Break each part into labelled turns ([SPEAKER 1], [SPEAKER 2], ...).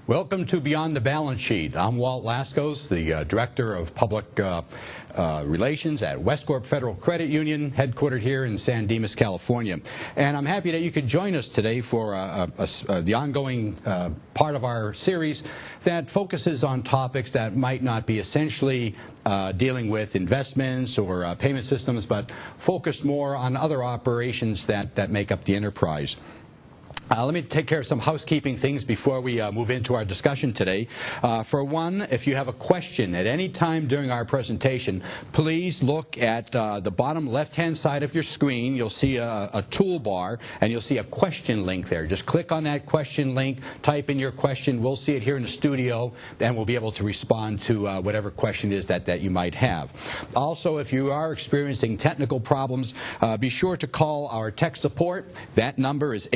[SPEAKER 1] Welcome to Beyond the Balance Sheet. I'm Walt Laskos, the Director of Public Relations at Westcorp Federal Credit Union, headquartered here in San Dimas, California. And I'm happy that you could join us today for the ongoing part of our series that focuses on topics that might not be essentially dealing with investments or payment systems, but focus more on other operations that make up the enterprise. Let me take care of some housekeeping things before we move into our discussion today. For one, if you have a question at any time during our presentation, please look at the bottom left-hand side of your screen. You'll see a toolbar, and you'll see a question link there. Just click on that question link, type in your question. We'll see it here in the studio, and we'll be able to respond to whatever question it is that you might have. Also, if you are experiencing technical problems, be sure to call our tech support. That number is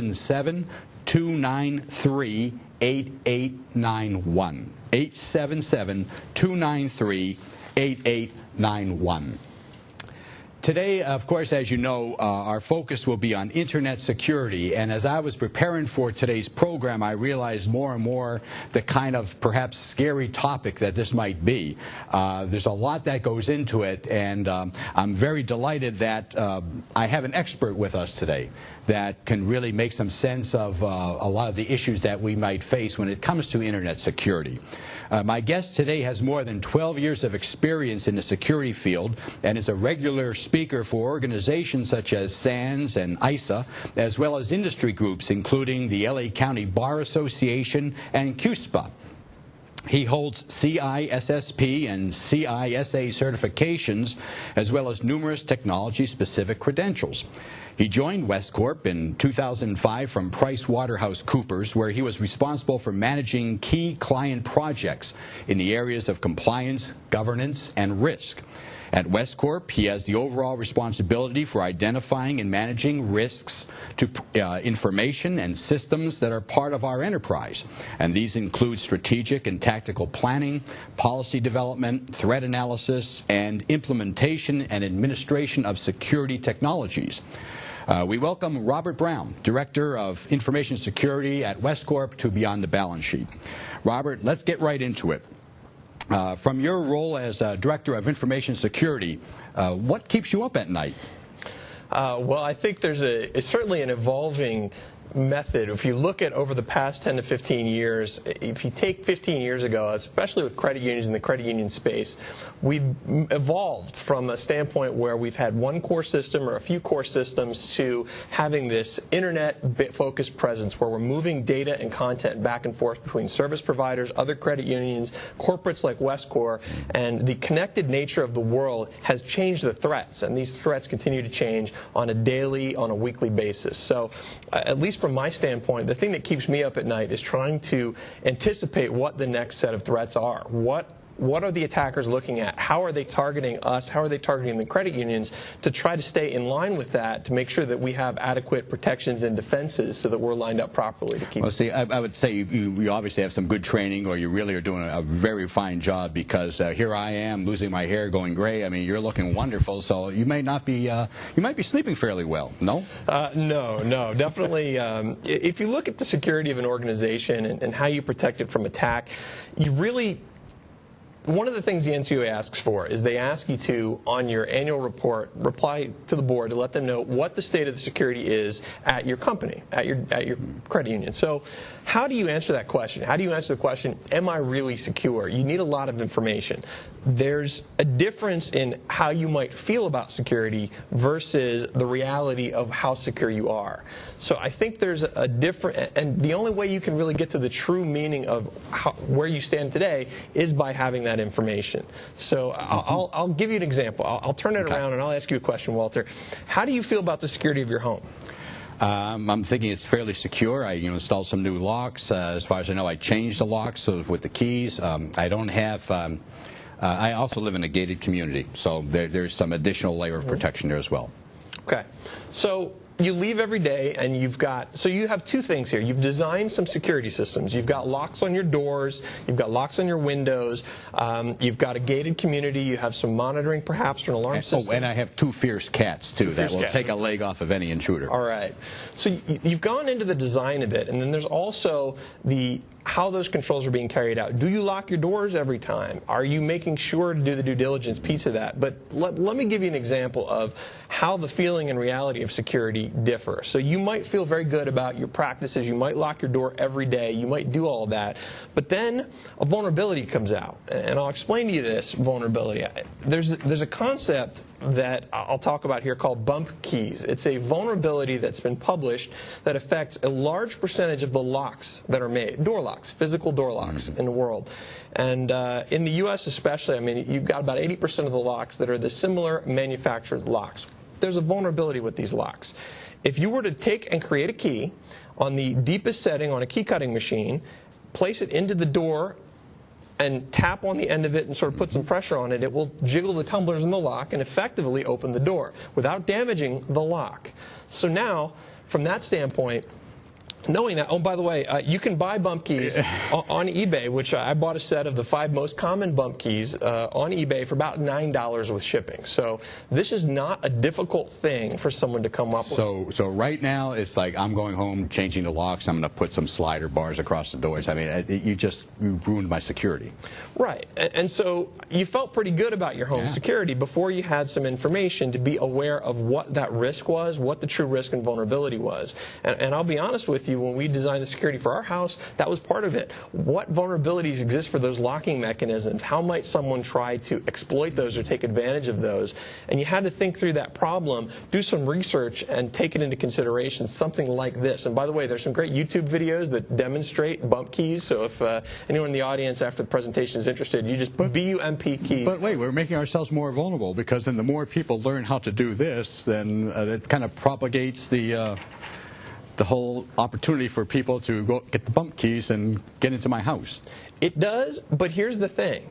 [SPEAKER 1] 877-293-8891. 877-293-8891. Today, of course, as you know, our focus will be on Internet security. And as I was preparing for today's program, I realized more and more the kind of perhaps scary topic that this might be. There's a lot that goes into it, and I'm very delighted that I have an expert with us today that can really make some sense of a lot of the issues that we might face when it comes to Internet security. My guest today has more than 12 years of experience in the security field and is a regular speaker for organizations such as SANS and ISA, as well as industry groups including the LA County Bar Association and CUSPA. He holds CISSP and CISA certifications, as well as numerous technology-specific credentials. He joined Westcorp in 2005 from PricewaterhouseCoopers, where he was responsible for managing key client projects in the areas of compliance, governance, and risk. At Westcorp, he has the overall responsibility for identifying and managing risks to information and systems that are part of our enterprise. And these include strategic and tactical planning, policy development, threat analysis, and implementation and administration of security technologies. We welcome Robert Brown, Director of Information Security at Westcorp, to Beyond the Balance Sheet. Robert, let's get right into it. From your role as Director of Information Security, what keeps you up at night?
[SPEAKER 2] Well, I think it's certainly an evolving method. If you look at over the past 10 to 15 years, if you take 15 years ago, especially with credit unions in the credit union space, we've evolved from a standpoint where we've had one core system or a few core systems to having this internet-focused presence where we're moving data and content back and forth between service providers, other credit unions, corporates like Westcorp, and the connected nature of the world has changed the threats, and these threats continue to change on a daily, on a weekly basis. So at least from my standpoint, the thing that keeps me up at night is trying to anticipate what the next set of threats are. What are the attackers looking at? How are they targeting us? How are they targeting the credit unions to try to stay in line with that, to make sure that we have adequate protections and defenses so that we're lined up properly to keep.
[SPEAKER 1] Well, see, I would say you obviously have some good training, or you really are doing a very fine job, because here I am losing my hair, going gray. I mean, you're looking wonderful, so you may not be, you might be sleeping fairly well, no?
[SPEAKER 2] No, definitely. If you look at the security of an organization and how you protect it from attack, you really. One of the things the NCUA asks for is they ask you to, on your annual report, reply to the board to let them know what the state of the security is at your company, at your credit union. So how do you answer that question? How do you answer the question, am I really secure? You need a lot of information. There's a difference in how you might feel about security versus the reality of how secure you are. So I think there's a different, and the only way you can really get to the true meaning of where you stand today is by having that information. So I'll give you an example. I'll turn it around and I'll ask you a question, Walter. How do you feel about the security of your home?
[SPEAKER 1] I'm thinking it's fairly secure. I installed some new locks. As far as I know, I changed the locks with the keys. I don't have. I also live in a gated community, so there's some additional layer of protection there as well.
[SPEAKER 2] Okay. So you leave every day and so you have two things here. You've designed some security systems. You've got locks on your doors. You've got locks on your windows. You've got a gated community. You have some monitoring, perhaps, or an alarm system.
[SPEAKER 1] Oh, and I have two fierce cats, too, that will take a leg off of any intruder.
[SPEAKER 2] All right. So you've gone into the design of it, and then there's also how those controls are being carried out. Do you lock your doors every time? Are you making sure to do the due diligence piece of that? But let me give you an example of how the feeling and reality of security differ. So you might feel very good about your practices. You might lock your door every day. You might do all of that. But then a vulnerability comes out. And I'll explain to you this vulnerability. There's a concept that I'll talk about here called bump keys. It's a vulnerability that's been published that affects a large percentage of the locks that are made, door locks, physical door locks in the world. And in the U.S. especially, I mean, you've got about 80% of the locks that are the similar manufactured locks. There's a vulnerability with these locks. If you were to take and create a key on the deepest setting on a key cutting machine, place it into the door, and tap on the end of it and sort of put some pressure on it, it will jiggle the tumblers in the lock and effectively open the door without damaging the lock. So now, from that standpoint, knowing that, oh, by the way, you can buy bump keys on eBay, which I bought a set of the 5 most common bump keys on eBay for about $9 with shipping. So this is not a difficult thing for someone to come up with.
[SPEAKER 1] So right now, it's like I'm going home, changing the locks. I'm going to put some slider bars across the doors. I mean, you ruined my security.
[SPEAKER 2] Right. And so you felt pretty good about your home security before you had some information to be aware of what that risk was, what the true risk and vulnerability was. And I'll be honest with you, when we designed the security for our house, that was part of it. What vulnerabilities exist for those locking mechanisms? How might someone try to exploit those or take advantage of those? And you had to think through that problem, do some research, and take it into consideration, something like this. And by the way, there's some great YouTube videos that demonstrate bump keys. So if anyone in the audience after the presentation is interested, you just BUMP keys.
[SPEAKER 1] But wait, we're making ourselves more vulnerable, because then the more people learn how to do this, then it kind of propagates the whole opportunity for people to go get the bump keys and get into my house.
[SPEAKER 2] It does, but here's the thing,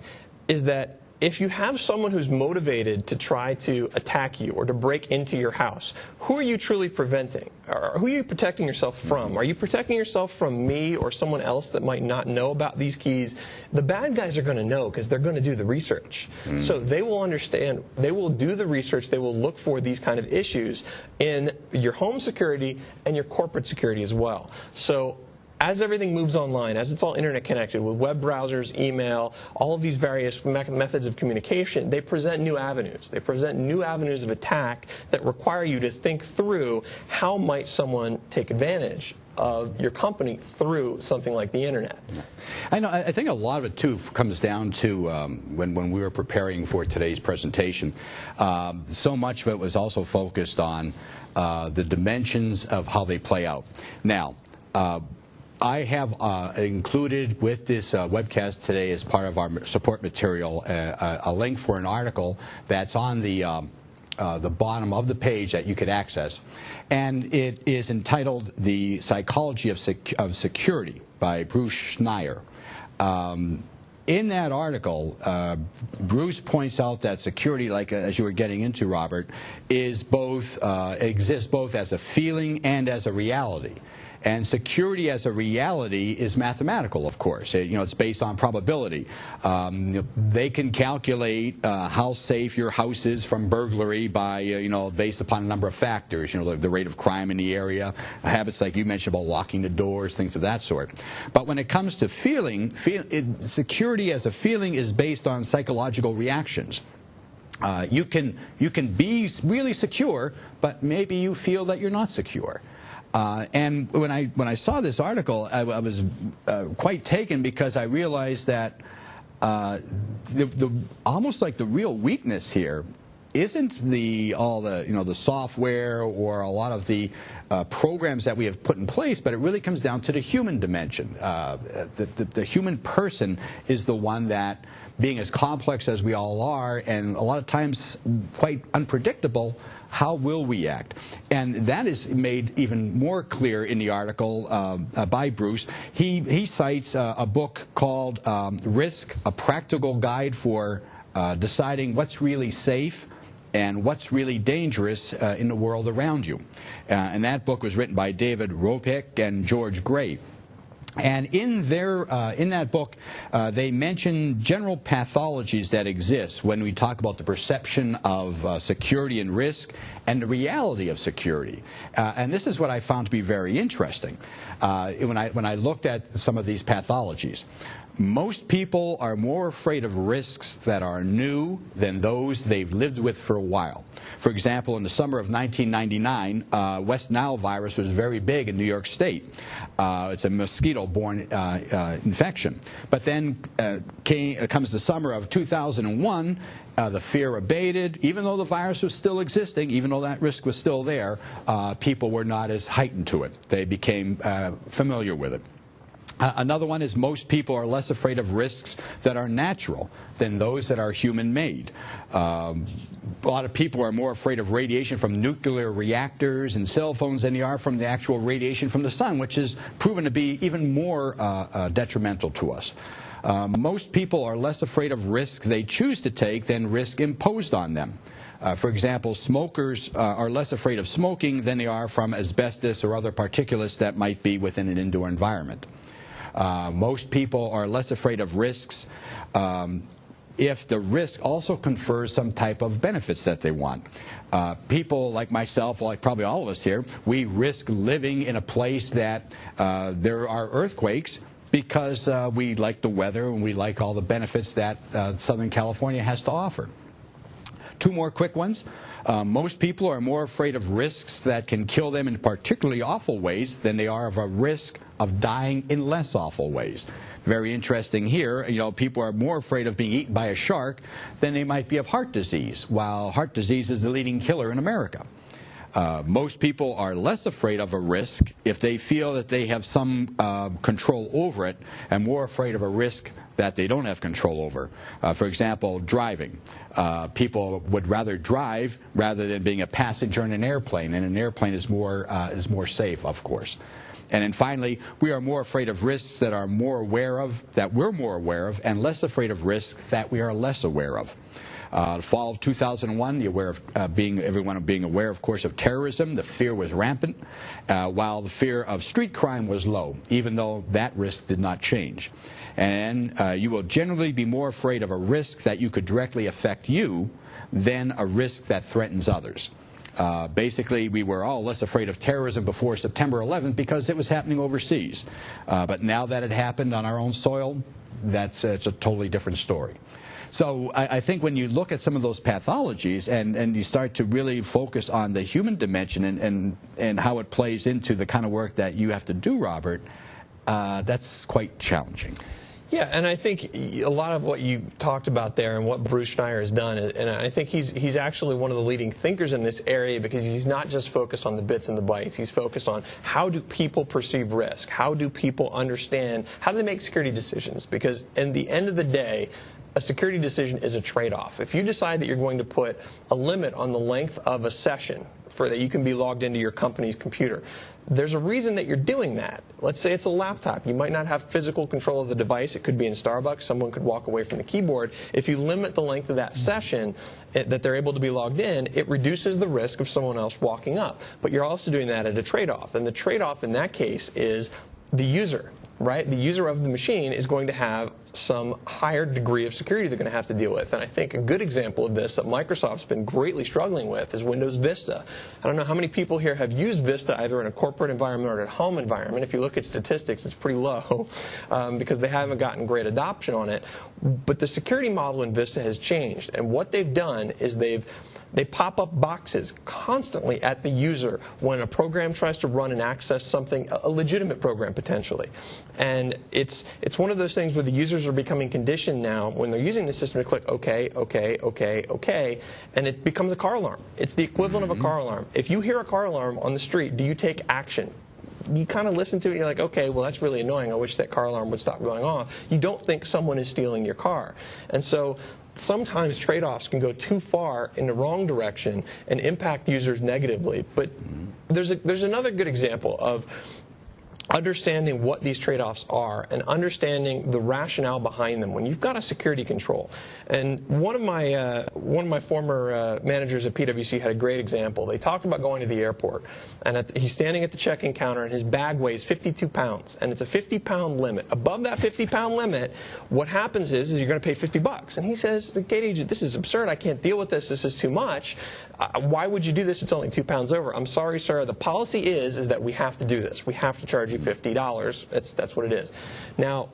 [SPEAKER 2] is that if you have someone who's motivated to try to attack you or to break into your house, who are you truly preventing? Or who are you protecting yourself from? Are you protecting yourself from me or someone else that might not know about these keys? The bad guys are going to know because they're going to do the research. So they will understand, they will do the research, they will look for these kind of issues in your home security and your corporate security as well. So as everything moves online, as it's all internet connected with web browsers, email, all of these various methods of communication, they present new avenues. They present new avenues of attack that require you to think through how might someone take advantage of your company through something like the internet.
[SPEAKER 1] I know. I think a lot of it too comes down to when we were preparing for today's presentation. So much of it was also focused on the dimensions of how they play out. Now, I have included with this webcast today as part of our support material a link for an article that's on the bottom of the page that you could access, and it is entitled "The Psychology of Security" by Bruce Schneier. In that article, Bruce points out that security, like as you were getting into, Robert, is exists both as a feeling and as a reality. And security as a reality is mathematical, of course. It's based on probability. They can calculate how safe your house is from burglary by, based upon a number of factors. The rate of crime in the area, habits like you mentioned about locking the doors, things of that sort. But when it comes to security as a feeling is based on psychological reactions. You can be really secure, but maybe you feel that you're not secure. And when I saw this article, I was quite taken, because I realized that almost like the real weakness here isn't all the software or a lot of the programs that we have put in place, but it really comes down to the human dimension. The human person is the one that, being as complex as we all are, and a lot of times quite unpredictable, how will we act? And that is made even more clear in the article by Bruce. He cites a book called Risk, A Practical Guide for Deciding What's Really Safe and what's really dangerous in the world around you. And that book was written by David Ropick and George Gray. And in that book, they mention general pathologies that exist when we talk about the perception of security and risk and the reality of security. And this is what I found to be very interesting when I looked at some of these pathologies. Most people are more afraid of risks that are new than those they've lived with for a while. For example, in the summer of 1999, West Nile virus was very big in New York State. It's a mosquito-borne infection. But then comes the summer of 2001. The fear abated. Even though the virus was still existing, even though that risk was still there, people were not as heightened to it. They became familiar with it. Another one is most people are less afraid of risks that are natural than those that are human-made. A lot of people are more afraid of radiation from nuclear reactors and cell phones than they are from the actual radiation from the sun, which is proven to be even more detrimental to us. Most people are less afraid of risk they choose to take than risk imposed on them. For example, smokers are less afraid of smoking than they are from asbestos or other particulates that might be within an indoor environment. Most people are less afraid of risks if the risk also confers some type of benefits that they want. People like myself, like probably all of us here, we risk living in a place that there are earthquakes because we like the weather and we like all the benefits that Southern California has to offer. Two more quick ones. Most people are more afraid of risks that can kill them in particularly awful ways than they are of a risk of dying in less awful ways. Very interesting here. You know, people are more afraid of being eaten by a shark than they might be of heart disease, while heart disease is the leading killer in America. Most people are less afraid of a risk if they feel that they have some control over it, and more afraid of a risk that they don't have control over. For example, driving. People would rather drive rather than being a passenger in an airplane, and an airplane is more safe, of course. And then finally, we are more afraid of risks that we're more aware of, and less afraid of risks that we are less aware of. The fall of 2001, everyone being aware, of course, of terrorism. The fear was rampant, while the fear of street crime was low, even though that risk did not change. And you will generally be more afraid of a risk that you could directly affect you than a risk that threatens others. Basically, we were all less afraid of terrorism before September 11th because it was happening overseas. But now that it happened on our own soil, it's a totally different story. So I think when you look at some of those pathologies and you start to really focus on the human dimension and how it plays into the kind of work that you have to do, Robert, that's quite challenging.
[SPEAKER 2] Yeah, and I think a lot of what you talked about there and what Bruce Schneier has done, and I think he's actually one of the leading thinkers in this area because he's not just focused on the bits and the bytes. He's focused on how do people perceive risk? How do people understand? How do they make security decisions? Because in the end of the day, a security decision is a trade-off. If you decide that you're going to put a limit on the length of a session for that you can be logged into your company's computer, there's a reason that you're doing that. Let's say it's a laptop. You might not have physical control of the device. It could be in Starbucks. Someone could walk away from the keyboard. If you limit the length of that session that they're able to be logged in, it reduces the risk of someone else walking up. But you're also doing that at a trade-off. And the trade-off in that case is the user, right? The user of the machine is going to have some higher degree of security they're going to have to deal with. And I think a good example of this that Microsoft's been greatly struggling with is Windows Vista. I don't know how many people here have used Vista either in a corporate environment or at a home environment. If you look at statistics, it's pretty low because they haven't gotten great adoption on it. But the security model in Vista has changed. And what they've done is they pop up boxes constantly at the user when a program tries to run and access something, a legitimate program potentially. And it's one of those things where the users are becoming conditioned now when they're using the system to click OK, OK, OK, OK, and it becomes a car alarm. It's the equivalent of a car alarm. If you hear a car alarm on the street, do you take action? You kind of listen to it and you're like, okay, well, that's really annoying. I wish that car alarm would stop going off. You don't think someone is stealing your car. And so sometimes trade-offs can go too far in the wrong direction and impact users negatively. But there's another good example of understanding what these trade-offs are and understanding the rationale behind them when you've got a security control. And one of my former managers at PwC had a great example. They talked about going to the airport, and he's standing at the check-in counter, and his bag weighs 52 pounds, and it's a 50-pound limit. Above that 50-pound limit, what happens is you're going to pay $50. And he says, the gate agent, this is absurd. I can't deal with this. This is too much. Why would you do this? It's only 2 pounds over. I'm sorry, sir. The policy is that we have to do this. We have to charge you $50. That's what it is. Now,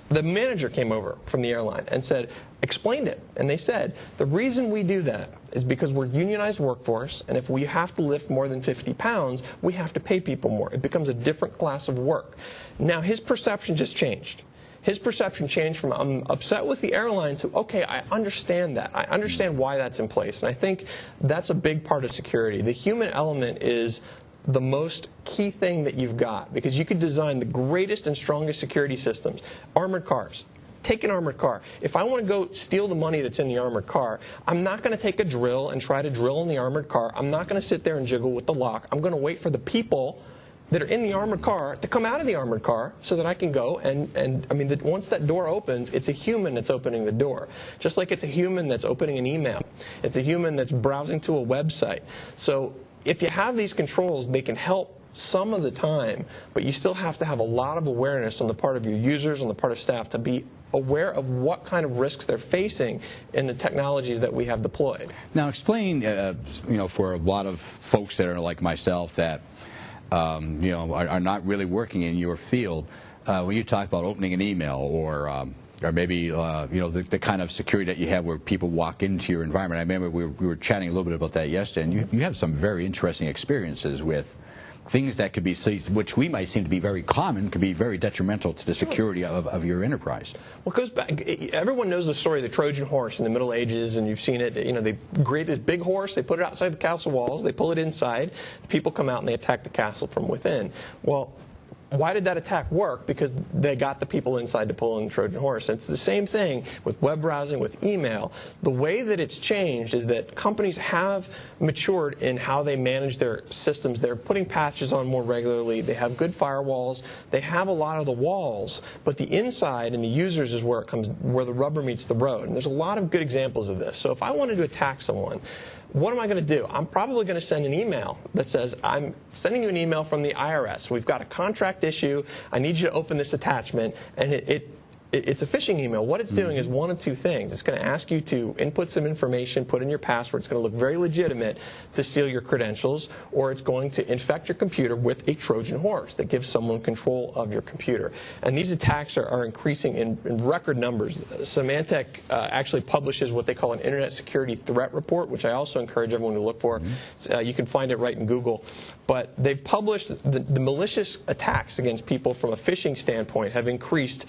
[SPEAKER 2] the manager came over from the airline and explained it. And they said, the reason we do that is because we're a unionized workforce, and if we have to lift more than 50 pounds, we have to pay people more. It becomes a different class of work. Now, his perception just changed. His perception changed from, I'm upset with the airline, to, okay, I understand that. I understand why that's in place. And I think that's a big part of security. The human element is the most key thing that you've got, because you could design the greatest and strongest security systems. Armored cars. Take an armored car. If I want to go steal the money that's in the armored car, I'm not going to take a drill and try to drill in the armored car. I'm not going to sit there and jiggle with the lock. I'm going to wait for the people that are in the armored car to come out of the armored car so that I can go and I mean, once that door opens, it's a human that's opening the door. Just like it's a human that's opening an email. It's a human that's browsing to a website. So if you have these controls, they can help some of the time, but you still have to have a lot of awareness on the part of your users, on the part of staff, to be aware of what kind of risks they're facing in the technologies that we have deployed.
[SPEAKER 1] Now, explain, for a lot of folks that are like myself that are not really working in your field, when you talk about opening an email or maybe the kind of security that you have where people walk into your environment. I remember we were chatting a little bit about that yesterday, and you have some very interesting experiences with things that could be, which we might seem to be very common, could be very detrimental to the security of your enterprise.
[SPEAKER 2] Well, it goes back. Everyone knows the story of the Trojan horse in the Middle Ages, and you've seen it. They create this big horse, they put it outside the castle walls, they pull it inside, the people come out and they attack the castle from within. Well, why did that attack work? Because they got the people inside to pull in the Trojan horse. And it's the same thing with web browsing, with email. The way that it's changed is that companies have matured in how they manage their systems. They're putting patches on more regularly. They have good firewalls. They have a lot of the walls, but the inside and the users is where the rubber meets the road. And there's a lot of good examples of this. So if I wanted to attack someone, what am I going to do? I'm probably going to send an email that says, I'm sending you an email from the IRS. We've got a contract issue. I need you to open this attachment. And it's a phishing email. What it's doing is one of two things. It's going to ask you to input some information, put in your password. It's going to look very legitimate to steal your credentials, or it's going to infect your computer with a Trojan horse that gives someone control of your computer. And these attacks are increasing in record numbers. Symantec actually publishes what they call an Internet Security Threat Report, which I also encourage everyone to look for. You can find it right in Google. But they've published the malicious attacks against people from a phishing standpoint have increased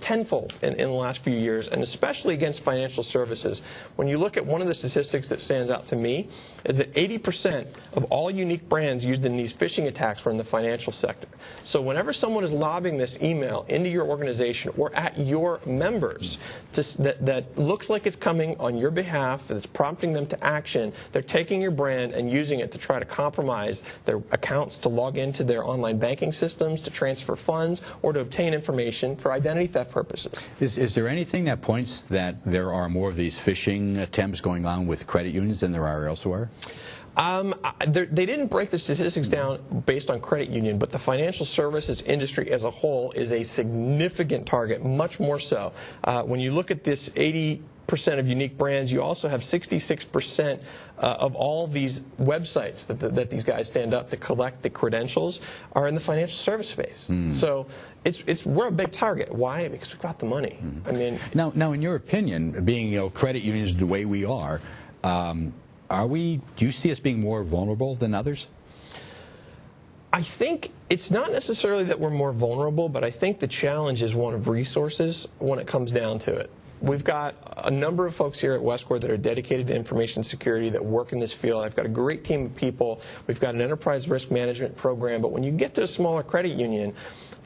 [SPEAKER 2] tenfold in the last few years, and especially against financial services. When you look at one of the statistics that stands out to me is that 80% of all unique brands used in these phishing attacks were in the financial sector. So whenever someone is lobbing this email into your organization or at your members that looks like it's coming on your behalf, that's prompting them to action, they're taking your brand and using it to try to compromise their accounts, to log into their online banking systems, to transfer funds, or to obtain information for identity theft purposes.
[SPEAKER 1] Is there anything that points that there are more of these phishing attempts going on with credit unions than there are elsewhere?
[SPEAKER 2] They didn't break the statistics down based on credit union, but the financial services industry as a whole is a significant target, much more so. When you look at this 80% of unique brands, you also have 66% of all these websites that these guys stand up to collect the credentials are in the financial service space. So we're a big target. Why? Because we've got the money. I mean,
[SPEAKER 1] now, in your opinion, being credit unions the way we are, do you see us being more vulnerable than others?
[SPEAKER 2] I think it's not necessarily that we're more vulnerable, but I think the challenge is one of resources when it comes down to it. We've got a number of folks here at Westcor that are dedicated to information security that work in this field. I've got a great team of people. We've got an enterprise risk management program. But when you get to a smaller credit union,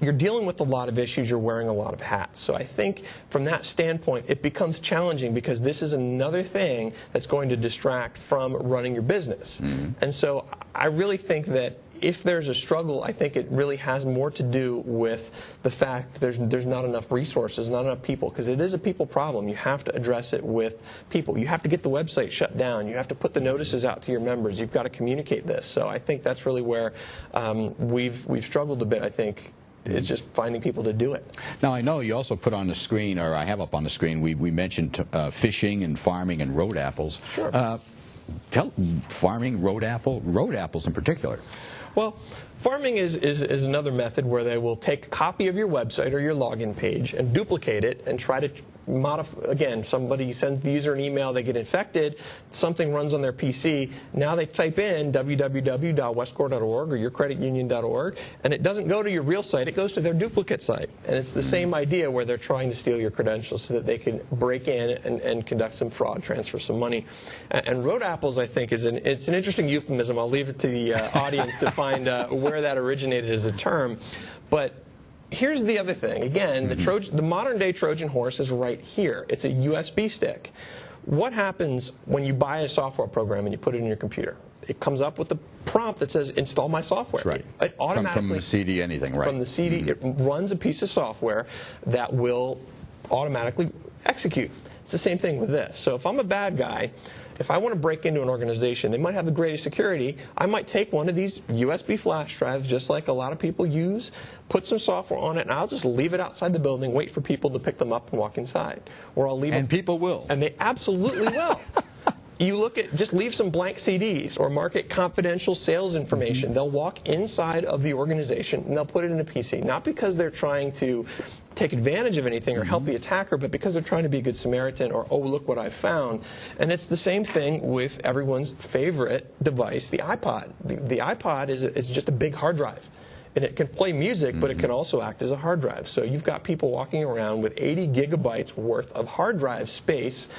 [SPEAKER 2] you're dealing with a lot of issues. You're wearing a lot of hats. So I think from that standpoint, it becomes challenging because this is another thing that's going to distract from running your business. And so I really think that if there's a struggle, I think it really has more to do with the fact that there's not enough resources, not enough people, because it is a people problem. You have to address it with people. You have to get the website shut down. You have to put the notices out to your members. You've got to communicate this. So I think that's really where we've struggled a bit, I think. It's just finding people to do it.
[SPEAKER 1] Now, I know you also put on the screen, or I have up on the screen, we mentioned fishing and farming and road apples.
[SPEAKER 2] Sure.
[SPEAKER 1] Tell farming, road apples in particular.
[SPEAKER 2] Well, farming is another method where they will take a copy of your website or your login page and duplicate it and try to modify. Again, somebody sends the user an email, they get infected, something runs on their PC. Now they type in www.westcor.org or yourcreditunion.org, and it doesn't go to your real site, it goes to their duplicate site. And it's the same idea where they're trying to steal your credentials so that they can break in and conduct some fraud, transfer some money. And road apples, I think, it's an interesting euphemism. I'll leave it to the audience to find where that originated as a term. But here's the other thing. Again, the modern-day Trojan horse is right here. It's a USB stick. What happens when you buy a software program and you put it in your computer? It comes up with a prompt that says, install my software.
[SPEAKER 1] That's right.
[SPEAKER 2] It automatically,
[SPEAKER 1] from the CD, anything, right?
[SPEAKER 2] From the CD, it runs a piece of software that will automatically execute. It's the same thing with this. So if I'm a bad guy, if I want to break into an organization, they might have the greatest security. I might take one of these USB flash drives, just like a lot of people use, put some software on it, and I'll just leave it outside the building, wait for people to pick them up and walk inside. Or I'll leave
[SPEAKER 1] and people will.
[SPEAKER 2] And they absolutely will. You look at, just leave some blank CDs or mark it confidential sales information. They'll walk inside of the organization and they'll put it in a PC. Not because they're trying to take advantage of anything or help the attacker, but because they're trying to be a good Samaritan or, oh, look what I found. And it's the same thing with everyone's favorite device, the iPod. The iPod is just a big hard drive. And it can play music, but it can also act as a hard drive. So you've got people walking around with 80 gigabytes worth of hard drive space.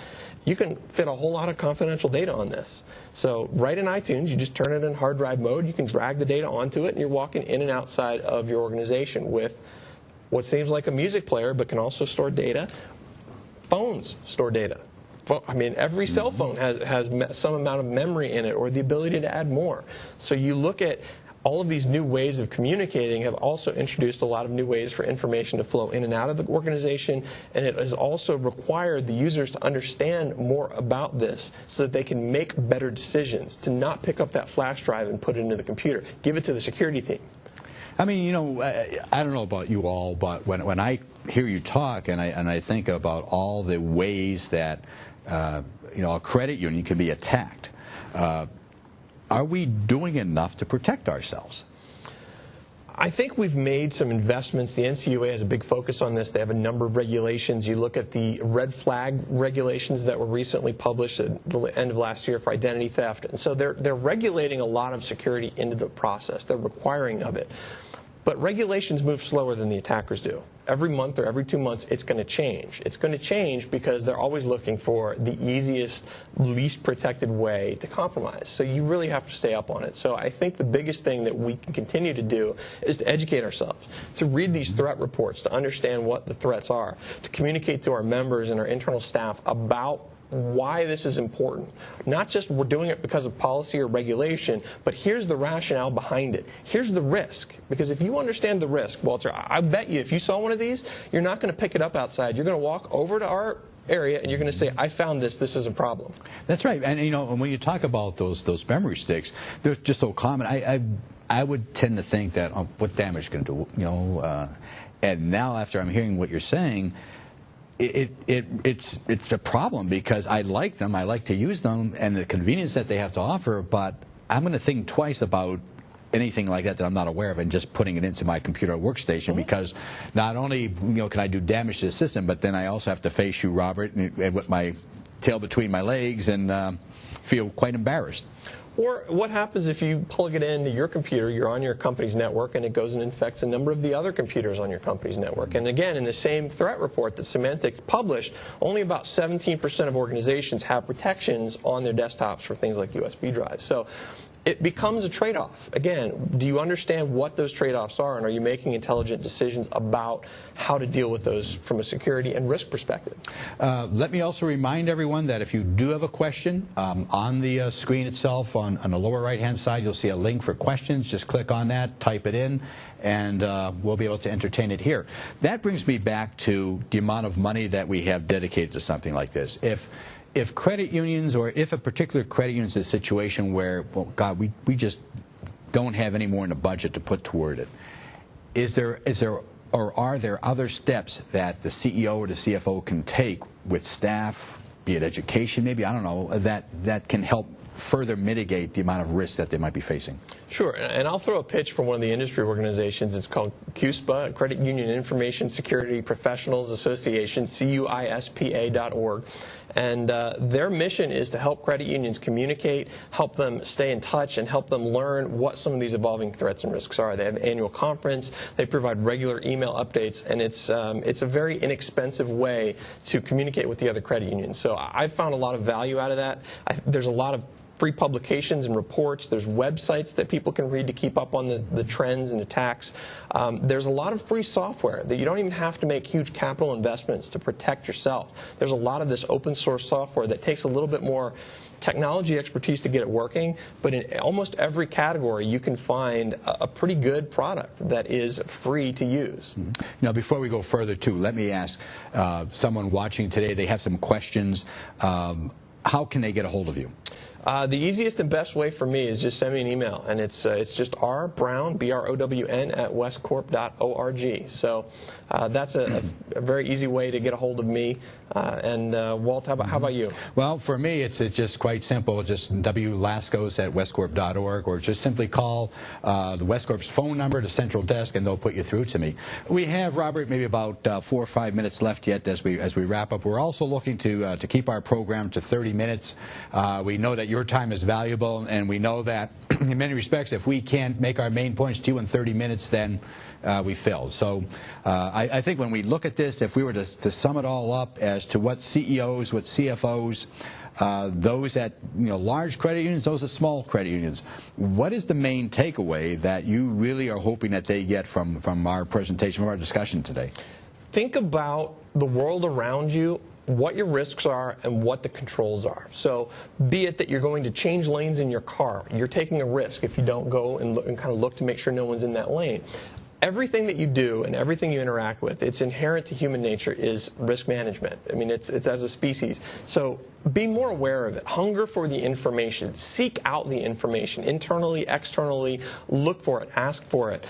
[SPEAKER 2] You can fit a whole lot of confidential data on this. So right in iTunes, you just turn it in hard drive mode. You can drag the data onto it, and you're walking in and outside of your organization with what seems like a music player, but can also store data. Phones store data. I mean, every cell phone has some amount of memory in it or the ability to add more. So you look at all of these new ways of communicating have also introduced a lot of new ways for information to flow in and out of the organization, and it has also required the users to understand more about this so that they can make better decisions, to not pick up that flash drive and put it into the computer. Give it to the security team.
[SPEAKER 1] I mean, you know, I don't know about you all, but when I hear you talk and I think about all the ways that, you know, a credit union can be attacked, are we doing enough to protect ourselves?
[SPEAKER 2] I think we've made some investments. The NCUA has a big focus on this. They have a number of regulations. You look at the red flag regulations that were recently published at the end of last year for identity theft. And so they're regulating a lot of security into the process. They're requiring of it. But regulations move slower than the attackers do. Every month or every 2 months, it's going to change. It's going to change because they're always looking for the easiest, least protected way to compromise. So you really have to stay up on it. So I think the biggest thing that we can continue to do is to educate ourselves, to read these threat reports, to understand what the threats are, to communicate to our members and our internal staff about why this is important. Not just we're doing it because of policy or regulation, but here's the rationale behind it. Here's the risk. Because if you understand the risk, Walter, I bet you if you saw one of these, you're not going to pick it up outside. You're going to walk over to our area and you're going to say, I found this is a problem.
[SPEAKER 1] That's right. And you know, when you talk about those memory sticks, they're just so common. I would tend to think that, oh, what damage can do, you know, and now after I'm hearing what you're saying, it's a problem because I like them, I like to use them, and the convenience that they have to offer, but I'm going to think twice about anything like that I'm not aware of and just putting it into my computer workstation because not only, you know, can I do damage to the system, but then I also have to face you, Robert, and with my tail between my legs and feel quite embarrassed.
[SPEAKER 2] Or what happens if you plug it into your computer, you're on your company's network, and it goes and infects a number of the other computers on your company's network? And again, in the same threat report that Symantec published, only about 17% of organizations have protections on their desktops for things like USB drives. So it becomes a trade-off. Again, do you understand what those trade-offs are, and are you making intelligent decisions about how to deal with those from a security and risk perspective?
[SPEAKER 1] Let me also remind everyone that if you do have a question, on the screen itself, on the lower right-hand side, you'll see a link for questions. Just click on that, type it in, and we'll be able to entertain it here. That brings me back to the amount of money that we have dedicated to something like this. If credit unions, or if a particular credit union is in a situation where, well, God, we just don't have any more in the budget to put toward it, is there or are there other steps that the CEO or the CFO can take with staff, be it education, maybe, I don't know, that can help further mitigate the amount of risk that they might be facing?
[SPEAKER 2] Sure, and I'll throw a pitch from one of the industry organizations. It's called CUSPA, Credit Union Information Security Professionals Association, CUISPA.org. And their mission is to help credit unions communicate, help them stay in touch, and help them learn what some of these evolving threats and risks are. They have an annual conference. They provide regular email updates, and it's a very inexpensive way to communicate with the other credit unions. So I've found a lot of value out of that. There's a lot of free publications and reports. There's websites that people can read to keep up on the trends and attacks. There's a lot of free software that you don't even have to make huge capital investments to protect yourself. There's a lot of this open source software that takes a little bit more technology expertise to get it working, but in almost every category you can find a pretty good product that is free to use.
[SPEAKER 1] Mm-hmm. Now, before we go further too, let me ask someone watching today, they have some questions. How can they get a hold of you?
[SPEAKER 2] The easiest and best way for me is just send me an email, and it's just rbrown, B-R-O-W-N, at westcorp.org. So that's a very easy way to get a hold of me. And Walt, how about you?
[SPEAKER 1] Well, for me, it's just quite simple. Just wlaskos at westcorp.org, or just simply call the Westcorp's phone number, the central desk, and they'll put you through to me. We have, Robert, maybe about 4 or 5 minutes left yet as we wrap up. We're also looking to keep our program to 30 minutes. We know that your time is valuable, and we know that in many respects, if we can't make our main points to you in 30 minutes, then we failed. So I think when we look at this, if we were to sum it all up as to what CEOs, what CFOs, those at large credit unions, those at small credit unions, what is the main takeaway that you really are hoping that they get from our presentation, from our discussion today?
[SPEAKER 2] Think about the world around you, what your risks are, and what the controls are. So be it that you're going to change lanes in your car, you're taking a risk if you don't go and kind of look to make sure no one's in that lane. Everything that you do and everything you interact with, it's inherent to human nature, is risk management. I mean, it's as a species. So be more aware of it. Hunger for the information. Seek out the information internally, externally. Look for it. Ask for it.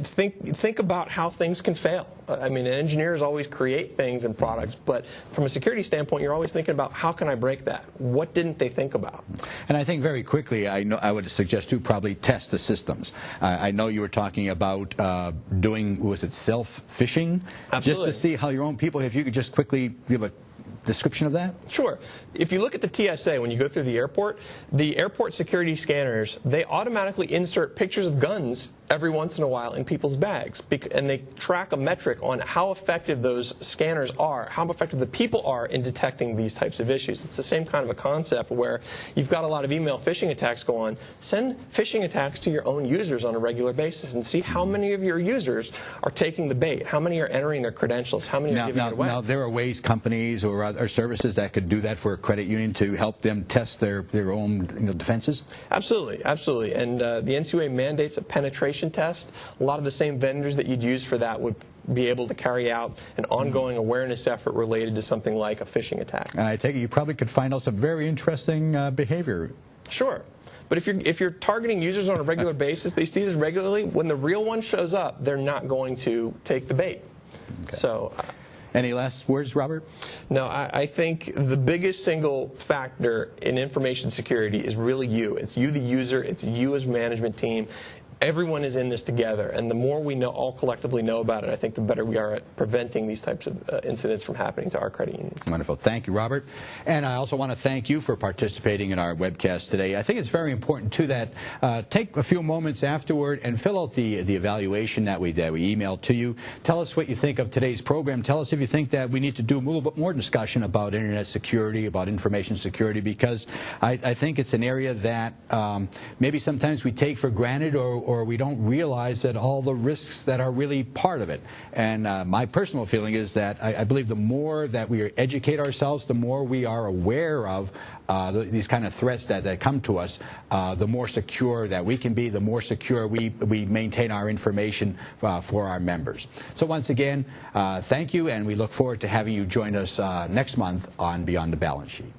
[SPEAKER 2] Think about how things can fail. I mean, engineers always create things and products, but from a security standpoint, you're always thinking about, how can I break that? What didn't they think about?
[SPEAKER 1] And I think very quickly, I would suggest to probably test the systems. I know you were talking about doing, was it self-phishing?
[SPEAKER 2] Absolutely.
[SPEAKER 1] Just to see how your own people, if you could just quickly give a description of that?
[SPEAKER 2] Sure. If you look at the TSA, when you go through the airport security scanners, they automatically insert pictures of guns every once in a while in people's bags, and they track a metric on how effective those scanners are, how effective the people are in detecting these types of issues. It's the same kind of a concept where you've got a lot of email phishing attacks go on. Send phishing attacks to your own users on a regular basis and see how many of your users are taking the bait, how many are entering their credentials, how many are giving it away.
[SPEAKER 1] Now, there are ways, companies or services that could do that for a credit union to help them test their own defenses?
[SPEAKER 2] Absolutely, absolutely. And the NCUA mandates a penetration test. A lot of the same vendors that you'd use for that would be able to carry out an ongoing awareness effort related to something like a phishing attack.
[SPEAKER 1] And I take it you probably could find out some very interesting behavior.
[SPEAKER 2] Sure. But if you're targeting users on a regular basis, they see this regularly, when the real one shows up, they're not going to take the bait.
[SPEAKER 1] Okay.
[SPEAKER 2] So.
[SPEAKER 1] Any last words, Robert?
[SPEAKER 2] No, I think the biggest single factor in information security is really you. It's you, the user. It's you as a management team. everyone is in this together, and the more we know, all collectively know about it, I think the better we are at preventing these types of incidents from happening to our credit unions.
[SPEAKER 1] Wonderful. Thank you, Robert. And I also want to thank you for participating in our webcast today. I think it's very important, too, that take a few moments afterward and fill out the evaluation that we emailed to you. Tell us what you think of today's program. Tell us if you think that we need to do a little bit more discussion about Internet security, about information security, because I think it's an area that maybe sometimes we take for granted, or we don't realize that all the risks that are really part of it. And my personal feeling is that I believe the more that we educate ourselves, the more we are aware of these kind of threats that come to us, the more secure that we can be, the more secure we maintain our information for our members. So once again, thank you, and we look forward to having you join us next month on Beyond the Balance Sheet.